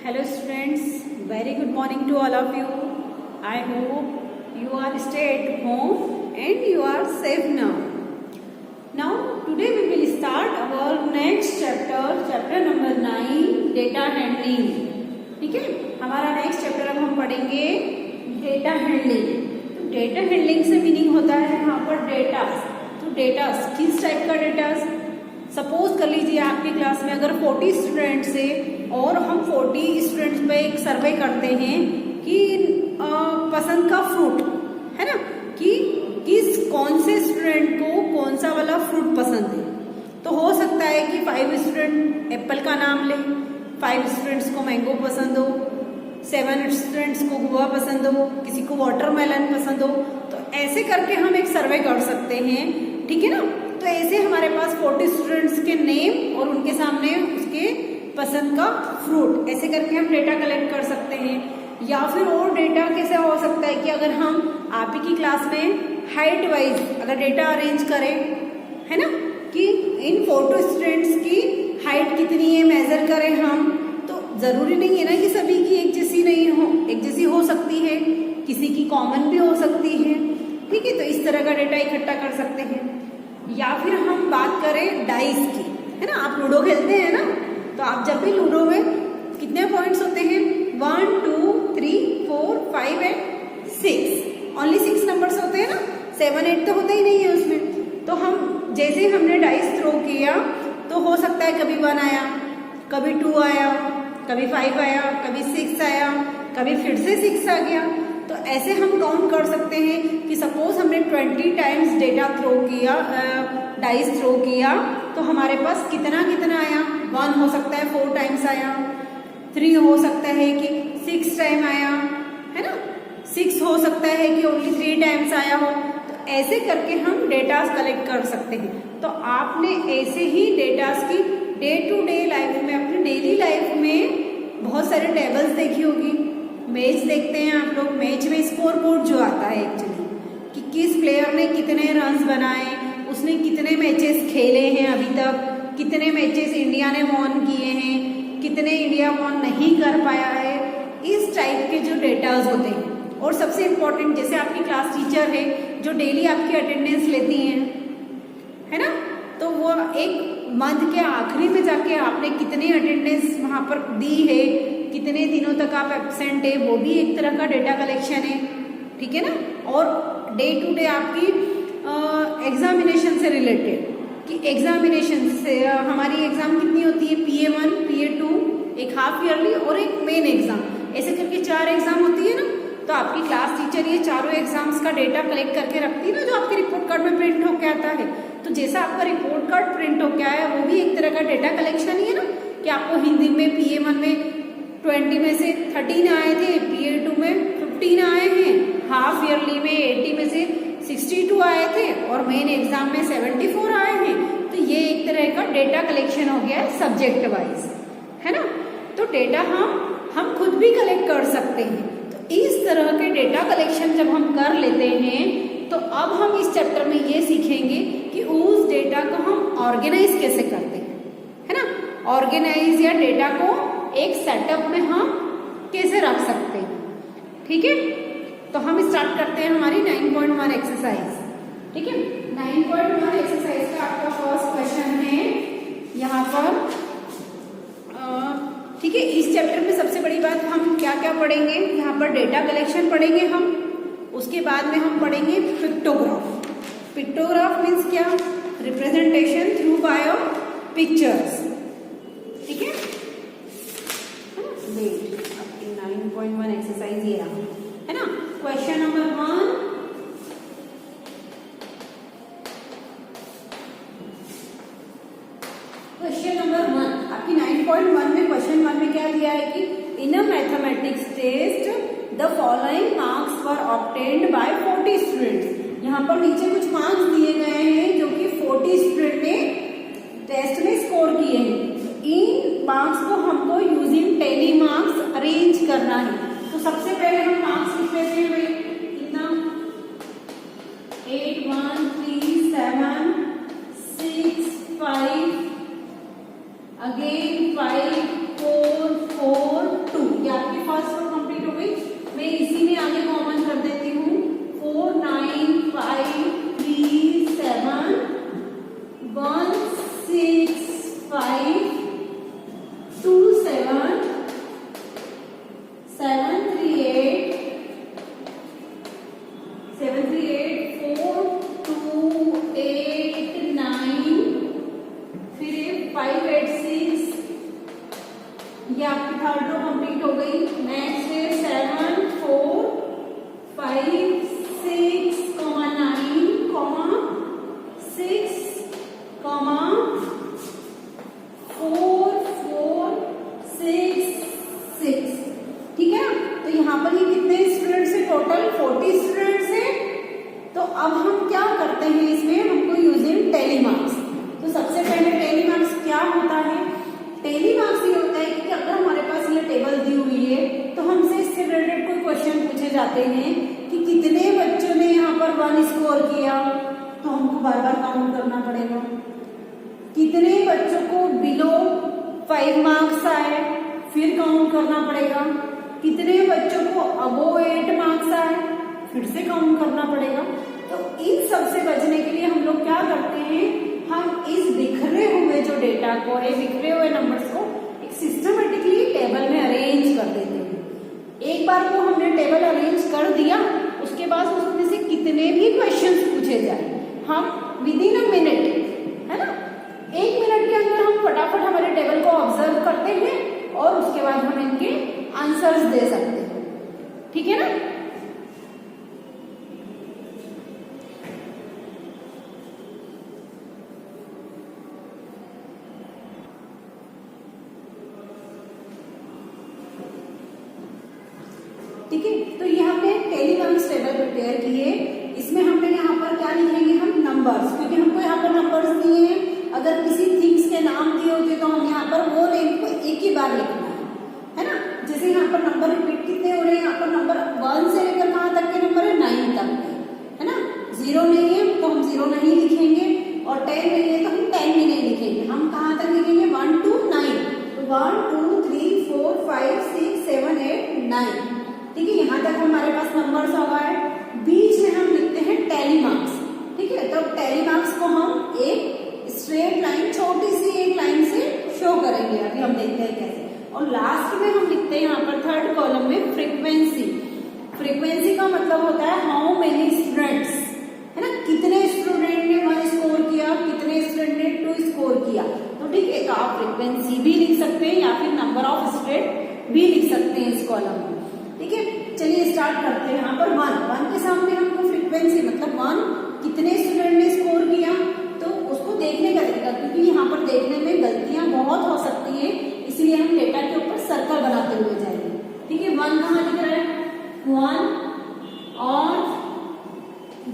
Hello students, very good morning to all of you. I hope you are stay at home and you are safe now. Now today we will start our next chapter number 9, data handling. ठीक है, हमारा next chapter अब हम पढ़ेंगे data handling. तो data handling से meaning होता है यहाँ पर डेटा. तो डेटा किस टाइप का डेटा? सपोज कर लीजिए आपकी क्लास में अगर 40 स्टूडेंट्स है और हम 40 स्टूडेंट्स पे एक सर्वे करते हैं कि पसंद का फ्रूट है ना, कि कौन से स्टूडेंट को कौन सा वाला फ्रूट पसंद है. तो हो सकता है कि 5 स्टूडेंट एप्पल का नाम ले, 5 स्टूडेंट्स को मैंगो पसंद हो, 7 स्टूडेंट्स को गुआ पसंद हो, किसी को वाटरमेलन पसंद हो. तो ऐसे करके हम एक सर्वे कर सकते हैं. ठीक है ना. तो ऐसे हमारे पास 40 स्टूडेंट्स के नेम और उनके सामने उसके पसंद का फ्रूट, ऐसे करके हम डेटा कलेक्ट कर सकते हैं. या फिर और डेटा कैसे हो सकता है कि अगर हम आप ही की क्लास में हाइट वाइज अगर डेटा अरेंज करें, है ना, कि इन 40 स्टूडेंट्स की हाइट कितनी है मेजर करें हम, तो जरूरी नहीं है ना कि सभी की एक जैसी नहीं हो, एक जैसी हो सकती है, किसी की कॉमन भी हो सकती है. ठीक है. तो इस तरह का डेटा इकट्ठा कर सकते हैं. या फिर हम बात करें डाइस की, है ना, आप लूडो खेलते हैं ना, तो आप जब भी लूडो में कितने पॉइंट्स होते हैं? 1 2 3 4 5 एंड 6. ओनली 6 नंबर्स होते हैं ना, 7 8 तो होते ही नहीं है उसमें. तो हम जैसे हमने डाइस थ्रो किया तो हो सकता है कभी 1 आया, कभी 2 आया, कभी 5 आया, कभी 6 आया, कभी फिर से 6 आ गया. तो ऐसे हम काउंट कर सकते हैं कि सपोज हमने 20 टाइम्स डेटा थ्रो किया, डाइस थ्रो किया, तो हमारे पास कितना आया? 1 हो सकता है 4 टाइम्स आया, 3 हो सकता है कि 6 टाइम आया, है ना, 6 हो सकता है कि ओनली 3 टाइम्स आया हो. तो ऐसे करके हम डेटा कलेक्ट कर सकते हैं. तो आपने ऐसे ही डेटास की डे टू डे लाइफ में, अपनी डेली लाइफ में बहुत सारे टेबल्स देखी होगी. मैच देखते हैं आप लोग, मैच में स्कोर बोर्ड जो आता है एक्चुअली, कि किस प्लेयर ने कितने रन्स बनाए, उसने कितने मैचेस खेले हैं अभी तक, कितने मैचेस इंडिया ने वॉन किए हैं, कितने इंडिया वॉन नहीं कर पाया है. इस टाइप के जो डेटाज होते हैं. और सबसे इम्पोर्टेंट, जैसे आपकी क्लास टीचर है जो डेली आपकी अटेंडेंस लेती हैं, है ना, तो वो एक मंथ के आखिरी में जाके आपने कितनी अटेंडेंस वहां पर दी है, कितने दिनों तक आप एब्सेंट है, वो भी एक तरह का डेटा कलेक्शन है. ठीक है ना. और डे टू डे आपकी एग्जामिनेशन से रिलेटेड, कि एग्जामिनेशन से हमारी एग्जाम कितनी होती है? PA1, PA2, एक हाफ ईयरली और एक मेन एग्जाम, ऐसे करके 4 एग्जाम होती है ना. तो आपकी क्लास टीचर ये चारों एग्जाम्स का डेटा कलेक्ट करके रखती है ना, जो आपके रिपोर्ट कार्ड में प्रिंट होके आता है. तो जैसा आपका रिपोर्ट कार्ड प्रिंट होके आया, वो भी एक तरह का डेटा कलेक्शन ही है ना, कि आपको हिंदी में PA1 में 20 में से 13 आए थे, PA2 में 15 आए हैं, हाफ ईयरली में 80 में से 62 आए थे और मेन एग्जाम में 74 आए हैं. तो ये एक तरह का डेटा कलेक्शन हो गया है सब्जेक्ट वाइज, है ना. तो डेटा हम खुद भी कलेक्ट कर सकते हैं. तो इस तरह के डेटा कलेक्शन जब हम कर लेते हैं, तो अब हम इस चैप्टर में ये सीखेंगे कि उस डेटा को हम ऑर्गेनाइज कैसे करते हैं, है ना. ऑर्गेनाइज या डेटा को एक सेटअप में हम कैसे रख सकते हैं. ठीक है. तो हम स्टार्ट करते हैं हमारी 9.1 एक्सरसाइज. ठीक है. 9.1 एक्सरसाइज का आपका फर्स्ट क्वेश्चन है यहाँ पर. ठीक है. इस चैप्टर में सबसे बड़ी बात हम क्या क्या पढ़ेंगे, यहाँ पर डेटा कलेक्शन पढ़ेंगे हम, उसके बाद में हम पढ़ेंगे पिक्टोग्राफ. पिक्टोग्राफ मीन्स क्या? Representation through by pictures. ठीक है. वेट, आपकी 9.1 एक्सरसाइज ये रहा, है ना. क्वेश्चन नंबर 1, क्वेश्चन नंबर 1 आपकी 9.1 में, क्वेश्चन 1 में क्या दिया है कि in a mathematics test the following marks were obtained by 40 students. यहाँ पर नीचे कुछ मार्क्स दिए गए हैं जो कि 40 स्टूडेंट ने टेस्ट में स्कोर किए हैं. इन मार्क्स को हमको यूजिंग टेली मार्क्स अरेंज करना है. तो सबसे पहले हम मार्क्स लिख लेते हैं भाई. कितना? 8 1 3 7 6 5 अगेन 5 4 4 2. ये आपकी थर्ड रो कंप्लीट हो गई। नेक्स्ट है 7 4 5 6 9 6 4 4 6 6। ठीक है, तो यहाँ पर ये कितने स्टूडेंट्स है? टोटल 40 स्टूडेंट्स है। तो अब हम क्या करते हैं इसमें, हमको यूजिंग टेली मार्क्स। तो सबसे पहले टेली मार्क्स क्या होता है? टेली मार्क्स ये होता है कि अगर हमारे पास ये टेबल दी हुई है तो हमसे इससे रिलेटेड कोई क्वेश्चन पूछे जाते हैं कि कितने बच्चों ने यहाँ पर 1 स्कोर किया, तो हमको बार बार काउंट करना पड़ेगा। कितने बच्चों को बिलो 5 मार्क्स आए, फिर काउंट करना पड़ेगा। कितने बच्चों को अबोव 8 मार्क्स आए, फिर से काउंट करना पड़ेगा। तो इन सब से बचने के लिए हम लोग क्या करते हैं, हम इस बिखरे हुए जो डेटा को है, बिखरे हुए नंबर्स को एक सिस्टमेटिकली टेबल में अरेंज कर देते हैं। एक बार को हमने टेबल अरेंज कर दिया, उसके बाद उसमें से कितने भी क्वेश्चंस पूछे जाए, हम विद इन अ मिनट, है ना, 1 मिनट के अंदर हम फटाफट हमारे टेबल को ऑब्जर्व करते हैं और उसके बाद हम इनके आंसर्स दे सकते हैं। ठीक है ना। ठीक है, तो ये हमने टेली मार्क्स टेबल प्रिपेयर किए। इसमें हमने यहाँ पर क्या लिखेंगे, हम नंबर्स, क्योंकि हमको यहाँ पर नंबर्स दिए हैं। अगर किसी थिंग्स के नाम दिए होते तो हम यहाँ पर वो नेम को एक ही बार लिखना है ना। जैसे यहाँ पर नंबर रिपीट कितने हो रहे हैं, यहाँ पर नंबर 1 से लेकर कहाँ तक के नंबर है, 9 तक है ना। 0 नहीं है तो हम 0 नहीं लिखेंगे, और 10 नहीं है तो हम 10 भी नहीं लिखेंगे। हम कहाँ तक लिखेंगे, 1 to 9। तो 1 2 3 4 5 6 7 8 9। ठीक है, यहाँ तक हमारे पास नंबर्स आ गए। बीच में हम लिखते हैं टेली मार्क्स। ठीक है, तो टेली मार्क्स को हम एक स्ट्रेट लाइन, छोटी सी एक लाइन से शो करेंगे। अभी हम देखते हैं कैसे। और लास्ट में हम लिखते हैं यहाँ पर थर्ड कॉलम में फ्रीक्वेंसी। फ्रीक्वेंसी का मतलब होता है हाउ मेनी स्टूडेंट्स, है ना, कितने स्टूडेंट ने 1 स्कोर किया, कितने स्टूडेंट ने 2 स्कोर किया। तो ठीक है, तो आप फ्रीक्वेंसी भी लिख सकते हैं या फिर नंबर ऑफ स्टूडेंट भी लिख सकते हैं इस कॉलम में। ठीक है, चलिए स्टार्ट करते हैं। यहाँ पर 1 के सामने हमको फ्रीक्वेंसी मतलब 1 कितने स्टूडेंट ने स्कोर किया, तो उसको देखने का तरीका, क्योंकि यहाँ पर देखने में गलतियां बहुत हो सकती है, इसलिए हम डेटा के ऊपर सर्कल बनाते हुए जाएंगे। ठीक है, 1 कहाँ दिख रहा है, 1, और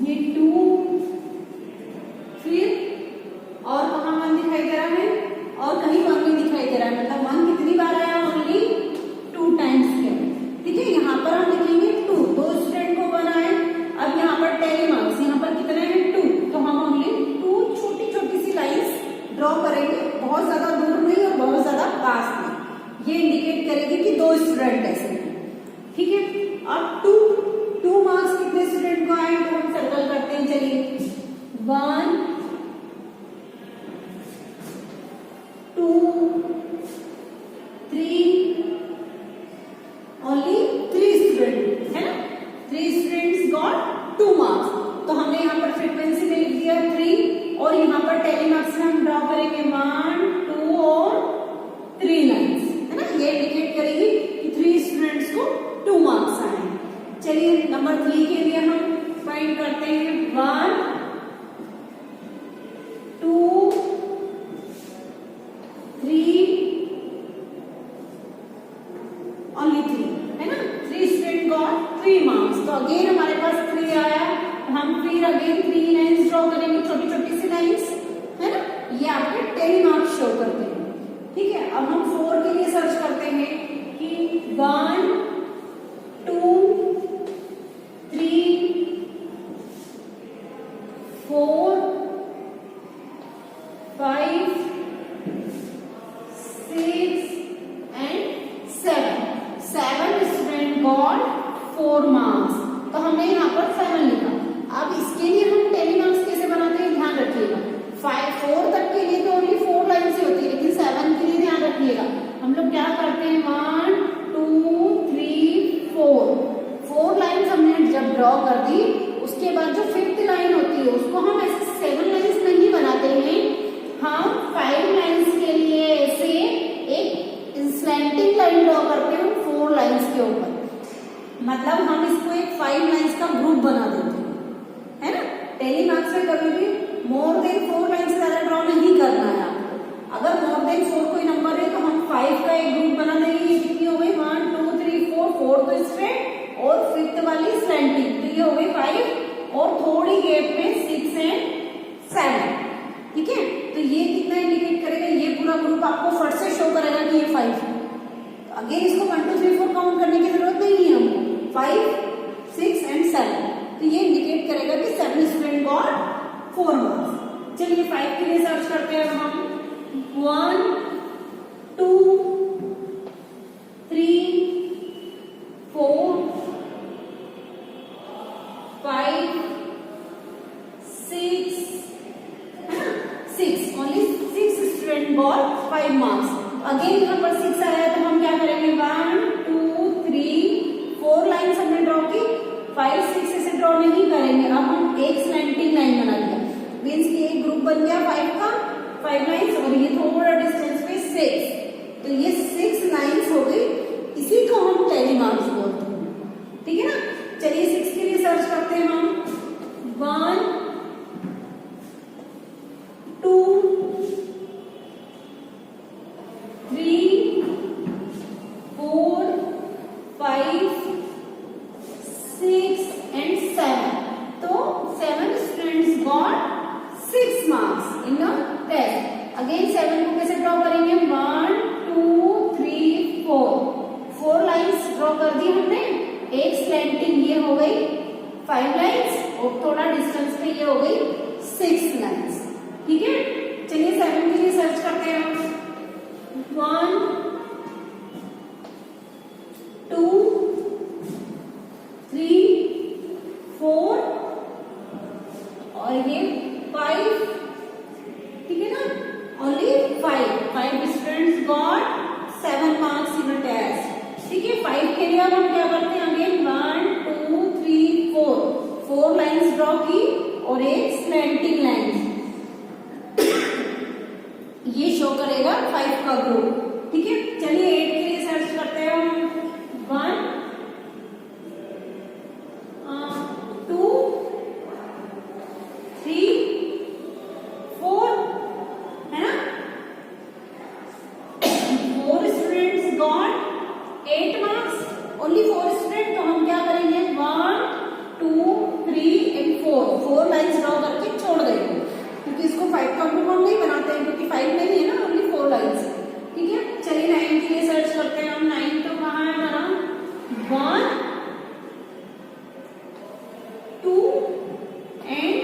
ये 2, फिर और कहाँ 1 दिखाई दे रहा है, और कहीं 1 नहीं दिखाई दे रहा है। मतलब 1 कितनी बार आया, ओनली 2 टाइम्स किया। ठीक है, यहाँ पर हम लिखेंगे 2 स्टूडेंट को 1 आए। अब यहाँ पर टेली मार्क्स, यहाँ पर कितने हैं, 2, तो हम ओनली 2 छोटी छोटी सी लाइंस ड्रॉ करेंगे, बहुत ज्यादा दूर नहीं और बहुत ज्यादा पास नहीं। ये इंडिकेट करेगी कि 2 स्टूडेंट ऐसे हैं। ठीक है, अब 2 मार्क्स कितने स्टूडेंट को आए, तो हम सर्कल करते हैं। चलिए 1 2 3, ओनली 3 स्टूडेंट, है ना, 3 स्टूडेंट्स गॉट 2 मार्क्स। तो हमने यहाँ पर फ्रीक्वेंसी में लिख दिया 3, और यहाँ पर टेली मार्क्स में हम ड्रॉ करेंगे 1 2 और 3 लाइन्स, है ना। ये इंडिकेट करेगी कि 3 स्टूडेंट्स को 2 मार्क्स आए। चलिए नंबर 3 के लिए हम फाइंड करते हैं 1 2 3, ओनली 3, है ना। 3 स्टूडेंट गॉट 3 मार्क्स। तो अगेन हमारे पास 3 आया, हम फिर अगेन 3 लाइन्स ड्रॉ करेंगे, छोटी छोटी सी लाइन्स, है ना। ये आपके टेली मार्क्स शो करते हैं। ठीक है, अब हम 4 के लिए सर्च करते हैं कि 1 2 3 4 5 6 and 7 स्टूडेंट गॉट 4 मार्क्स। तो हमने यहाँ पर 7 लिखा। अब इसके लिए हम टेली मार्क्स कैसे बनाते हैं, ध्यान रखिएगा। 4 तक के लिए तो ओनली 4 लाइन से होती है, लेकिन 7 के लिए ध्यान रखिएगा। हम लोग क्या करते हैं, 1 2 3 4 लाइन्स हमने जब ड्रॉ कर दी, उसके बाद जो 5th लाइन होती है उसको हम ऐसे 7 लाइन्स नहीं बनाते हैं, हम 5 लाइन्स के लिए ऐसे एक स्लैंट स्लैंटिंग लाइन ड्रॉ करते हैं 4 लाइंस के ऊपर, मतलब हम इसको एक 5 लाइंस का ग्रुप बना देते हैं, है ना। टेली मार्क्स में कभी भी मोर देन 4 लाइन से ज्यादा ड्रॉ नहीं करना है आपको। अगर मोर देन 4 कोई नंबर है तो हम 5 का एक ग्रुप बना देंगे। ये कितनी हो गई 1 2 3 4, 4 तो स्ट्रेट और 5th वाली स्लैंटिंग, तो ये हो गई 5 और थोड़ी गैप में 6 एंड 7, ठीक है। तो ये कितना इंडिकेट करेगा, ये पूरा ग्रुप आपको फट से शो करेगा कि ये 5 है। तो अगेन इसको 1 2 3 4 काउंट करने की जरूरत नहीं है हमको, 5 6 एंड 7, तो ये इंडिकेट करेगा कि 7 स्टूडेंट गॉट 4 मार्क्स। चलिए 5 के लिए सर्च करते हैं हम 1 2 3 4 5 6, only 6 student got 5 marks. Again यहाँ पर 6 आया तो हम क्या करेंगे 1 2 3 4 लाइन्स हमने ड्रॉ की, 5 6 ऐसे ड्रॉ नहीं करेंगे। अब हम एक स्लैंटिंग लाइन बना लिया, मीन्स कि एक ग्रुप बन गया 5 का, 5 लाइन्स, और ये थोड़ा डिस्टेंस पे 6, तो ये 6 लाइन्स हो गई। इसी को हम टेली मार्क्स बोलते हैं, ठीक है ना। चलिए 6 के लिए सर्च करते हैं हम 1 2 3 4 5 6 एंड 7, तो 7 students got 6 marks in the test. Again 7 को कैसे ड्रॉ करेंगे 1 2 3 4 लाइंस ड्रॉ कर दी हमने, एक स्लैंटिंग ये हो गई 5 लाइंस और थोड़ा डिस्टेंस पे ये हो गई 6 लाइंस, ठीक है। चलिए 7 के लिए सर्च करते हैं 1 2 3 4 और ये 5, ठीक है ना, only 5 students got 7 marks in a test, ठीक है। 5 के लिए अब हम क्या करते हैं अगेन 1 2 3 4 लाइंस ड्रॉ की और एक स्लैंटिंग लाइन, ये शो करेगा 5 का ग्रुप, ठीक है। चलिए 8 के लिए सर्च करते हैं 1 2 3 4, है ना, 4 students got 8 marks, only 4 student, तो हम क्या करेंगे 1 2 3 एंड 4 लाइन्स ड्रॉ करके छोड़ देंगे, क्योंकि इसको 5 का ग्रुप हम नहीं बनाते हैं, क्योंकि 5 नहीं है ना, ओनली 4 लाइन्स, ठीक है। चलिए 9 के लिए सर्च करते हैं हम 9, तो कहाँ है हमारा 1 2 एंड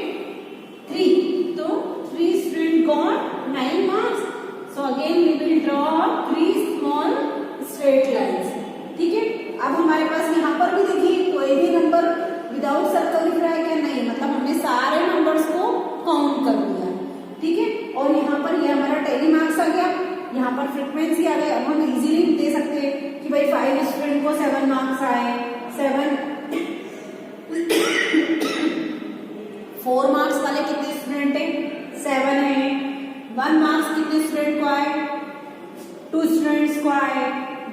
3, तो 3 student got 9 marks. So again we will draw 3 small straight lines, ठीक है। अब हमारे पास यहाँ पर भी देखिए कोई भी नंबर विदाउट सर्कल दिख रहा है क्या, नहीं, मतलब हमने सारे नंबर्स को काउंट कर लिया, ठीक है। और यहाँ पर ये हमारा टेली मार्क्स आ गया, यहाँ पर फ्रीक्वेंसी आ गई। अब हम इजीली दे सकते हैं कि भाई 5 स्टूडेंट को 7 मार्क्स आए, 4 मार्क्स वाले कितने स्टूडेंट है 7 है, 1 मार्क्स कितने स्टूडेंट को आए 2 स्टूडेंट्स को आए,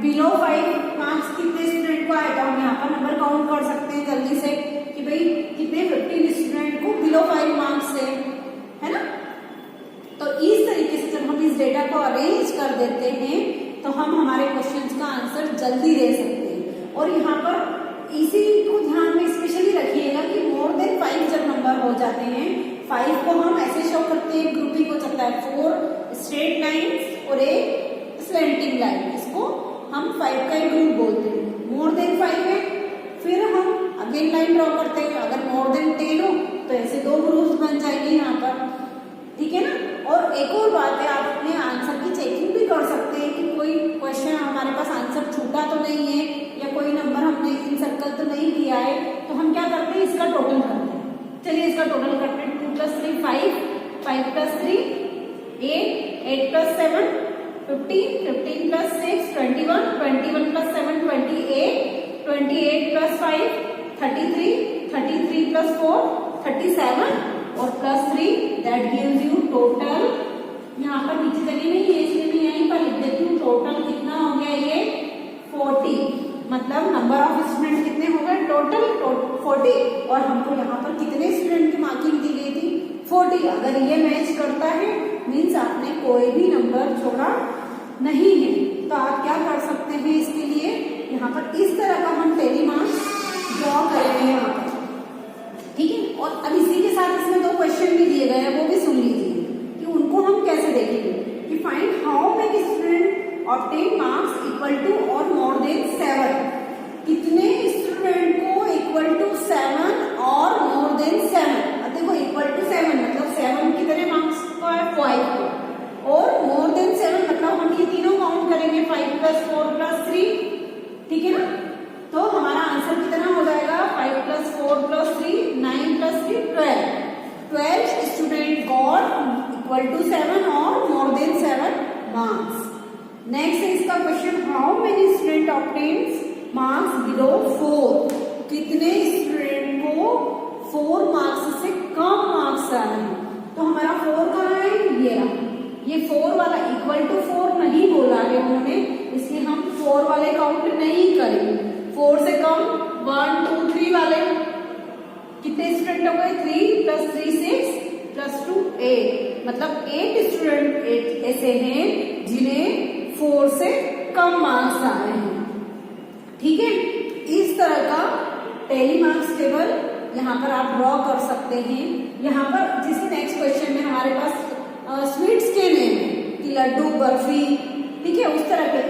बिलो 5 मार्क्स कितने स्टूडेंट को आए, तो हम यहाँ पर नंबर काउंट कर सकते हैं जल्दी से कि भाई कितने 15 स्टूडेंट को बिलो 5 मार्क्स है ना। तो इस तरीके से जब हम इस डेटा को अरेंज कर देते हैं तो हम हमारे क्वेश्चंस का आंसर जल्दी दे सकते हैं। और यहाँ पर इसी को ध्यान में स्पेशली रखिएगा कि मोर देन 5 जब नंबर हो जाते हैं, 5 को हम ऐसे शो करते हैं, ग्रुपिंग हो सकता है 4 स्ट्रेट लाइन्स और एक स्लैंटिंग लाइन, इसको हम 5 का एक ग्रुप बोलते हैं। मोर देन 5 है फिर हम अगेन लाइन ड्रॉ करते हैं, अगर मोर देन 10 हो तो ऐसे 2 ग्रुप्स बन जाएंगे यहाँ पर, ठीक है ना। और एक और बात है, आप अपने आंसर की चेकिंग भी कर सकते हैं कि कोई क्वेश्चन हमारे पास आंसर छूटा तो नहीं है या कोई नंबर हमने इन सर्कल तो नहीं किया है, तो हम क्या करते हैं इसका टोटल करते हैं। चलिए इसका टोटल करते हैं 2 + 3 5, 5 + 3 8, 8 + 7 15, 15 + 6 21, 21 + 7 28, 28 + 5 33, 33 + 4 37 और +3 that gives you total यहाँ पर नीचे जगह नहीं है इसलिए मैं यहीं पर लिख देती हूँ। टोटल कितना हो गया ये 40, मतलब नंबर ऑफ स्टूडेंट कितने हो गए टोटल 40, और हमको यहाँ पर कितने स्टूडेंट की मार्किंग दी गई थी 40। अगर ये मैच करता है मीन्स आपने कोई भी नंबर छोड़ा नहीं है। तो आप क्या कर सकते हैं इसके लिए, यहाँ पर इस तरह का हम टेली मार्क्स ड्रॉ करेंगे यहाँ पर, ठीक है। और अब इसी के साथ इसमें 2 क्वेश्चन भी दिए गए हैं, वो भी सुन लीजिए कि उनको हम कैसे देखेंगे। कि find how many student obtain marks equal to और मोर देन 7, कितने स्टूडेंट को इक्वल टू 7 और मोर देन 7। अब देखो इक्वल टू 7 मतलब 7 कितने मार्क्स का है 5 को, और मोर देन 7 मतलब हम ये तीनों काउंट करेंगे 5 + 4 + 3, ठीक है ना। तो हमारा आंसर कितना हो जाएगा 5 + 4 + 3 9 + 3 12 स्टूडेंट गॉट इक्वल टू 7 और मोर देन 7 मार्क्स। नेक्स्ट है इसका question, how many student obtains marks below 4, कितने स्टूडेंट को 4 मार्क्स से कम मार्क्स आ रहे हैं। तो हमारा 4 कहाँ है, ये 4 वाला इक्वल टू 4 नहीं बोला है उन्होंने, इसलिए हम 4 वाले काउंट नहीं करेंगे। 4 से कम 1 2 3 वाले कितने स्टूडेंट हो गए 3 + 3 6 + 2 8, मतलब 8 स्टूडेंट ऐसे हैं जिन्हें 4 से कम मार्क्स आ रहे हैं, ठीक है। इस तरह का टेली मार्क्स टेबल यहाँ पर आप ड्रॉ कर सकते हैं। यहाँ पर जैसे नेक्स्ट क्वेश्चन में हमारे पास स्वीट्स के नेम है कि लड्डू बर्फी, ठीक है, उस तरह के